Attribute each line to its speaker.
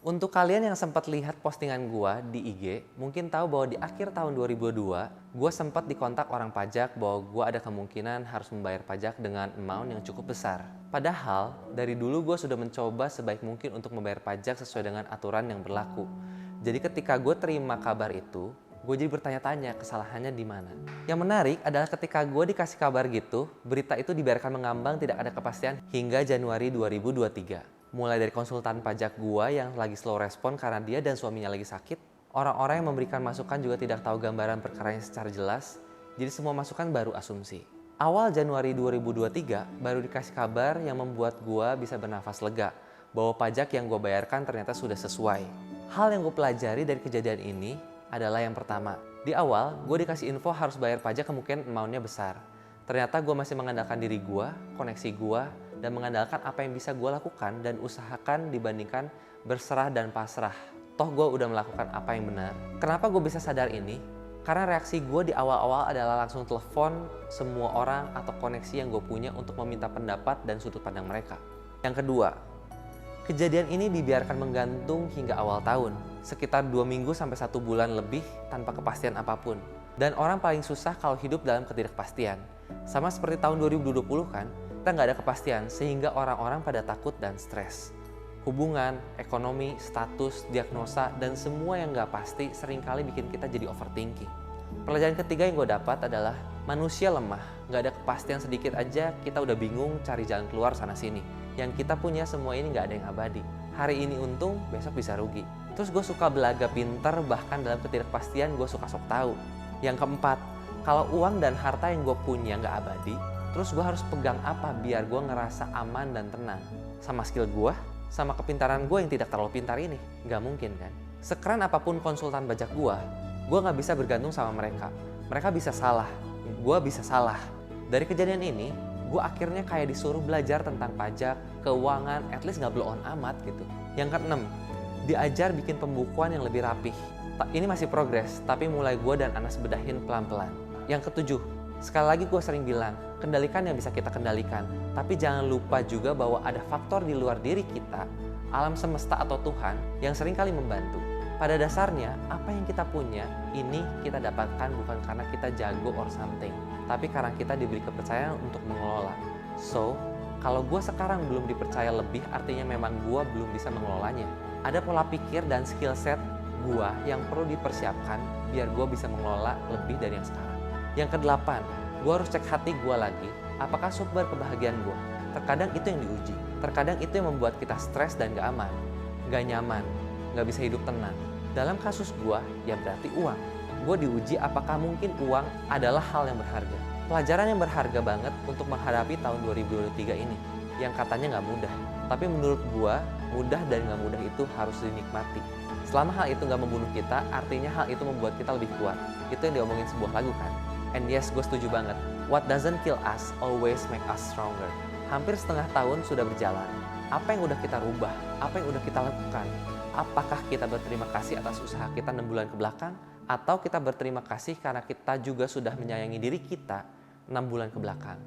Speaker 1: Untuk kalian yang sempat lihat postingan gua di IG, mungkin tahu bahwa di akhir tahun 2022, gua sempat dikontak orang pajak bahwa gua ada kemungkinan harus membayar pajak dengan amount yang cukup besar. Padahal, dari dulu gua sudah mencoba sebaik mungkin untuk membayar pajak sesuai dengan aturan yang berlaku. Jadi ketika gue terima kabar itu, gue jadi bertanya-tanya kesalahannya di mana. Yang menarik adalah ketika gue dikasih kabar gitu, berita itu dibiarkan mengambang tidak ada kepastian hingga Januari 2023. Mulai dari konsultan pajak gua yang lagi slow respon karena dia dan suaminya lagi sakit, orang-orang yang memberikan masukan juga tidak tahu gambaran perkaranya secara jelas, jadi semua masukan baru asumsi. Awal Januari 2023 baru dikasih kabar yang membuat gua bisa bernafas lega, bahwa pajak yang gua bayarkan ternyata sudah sesuai. Hal yang gue pelajari dari kejadian ini adalah yang pertama, di awal gue dikasih info harus bayar pajak kemungkinan amount-nya besar. Ternyata gue masih mengandalkan diri gue, koneksi gue, dan mengandalkan apa yang bisa gue lakukan dan usahakan dibandingkan berserah dan pasrah. Toh gue udah melakukan apa yang benar. Kenapa gue bisa sadar ini? Karena reaksi gue di awal-awal adalah langsung telepon semua orang atau koneksi yang gue punya untuk meminta pendapat dan sudut pandang mereka. Yang kedua, kejadian ini dibiarkan menggantung hingga awal tahun, sekitar 2 minggu sampai 1 bulan lebih tanpa kepastian apapun. Dan orang paling susah kalau hidup dalam ketidakpastian. Sama seperti tahun 2020 kan, kita nggak ada kepastian sehingga orang-orang pada takut dan stres. Hubungan, ekonomi, status, diagnosa, dan semua yang nggak pasti seringkali bikin kita jadi overthinking. Pelajaran ketiga yang gue dapat adalah manusia lemah, nggak ada kepastian sedikit aja kita udah bingung cari jalan keluar sana sini. Yang kita punya semua ini nggak ada yang abadi. Hari ini untung, besok bisa rugi. Terus gue suka belaga pinter, bahkan dalam ketidakpastian gue suka sok tahu. Yang keempat, kalau uang dan harta yang gue punya nggak abadi, terus gue harus pegang apa biar gue ngerasa aman dan tenang? Sama skill gue, sama kepintaran gue yang tidak terlalu pintar ini. Nggak mungkin kan? Sekeren apapun konsultan pajak gue nggak bisa bergantung sama mereka. Mereka bisa salah, gue bisa salah. Dari kejadian ini, gue akhirnya kayak disuruh belajar tentang pajak, keuangan, at least nggak blow on amat gitu. Yang keenam, diajar bikin pembukuan yang lebih rapih. Ini masih progres, tapi mulai gue dan Anas bedahin pelan-pelan. Yang ketujuh, sekali lagi gue sering bilang, kendalikan yang bisa kita kendalikan. Tapi jangan lupa juga bahwa ada faktor di luar diri kita, alam semesta atau Tuhan, yang seringkali membantu. Pada dasarnya, apa yang kita punya, ini kita dapatkan bukan karena kita jago or something, tapi karena kita diberi kepercayaan untuk mengelola. So, kalau gue sekarang belum dipercaya lebih, artinya memang gue belum bisa mengelolanya. Ada pola pikir dan skill set gue yang perlu dipersiapkan biar gue bisa mengelola lebih dari yang sekarang. Yang kedelapan, gue harus cek hati gue lagi, apakah sumber kebahagiaan gue. Terkadang itu yang diuji, terkadang itu yang membuat kita stres dan gak aman, gak nyaman, gak bisa hidup tenang. Dalam kasus gue, ya berarti uang. Gue diuji apakah mungkin uang adalah hal yang berharga. Pelajaran yang berharga banget untuk menghadapi tahun 2023 ini, yang katanya gak mudah. Tapi menurut gue, mudah dan gak mudah itu harus dinikmati. Selama hal itu gak membunuh kita, artinya hal itu membuat kita lebih kuat. Itu yang diomongin sebuah lagu kan. And yes, gue setuju banget. What doesn't kill us always make us stronger. Hampir setengah tahun sudah berjalan. Apa yang udah kita rubah? Apa yang udah kita lakukan? Apakah kita berterima kasih atas usaha kita 6 bulan ke belakang? Atau kita berterima kasih karena kita juga sudah menyayangi diri kita 6 bulan ke belakang?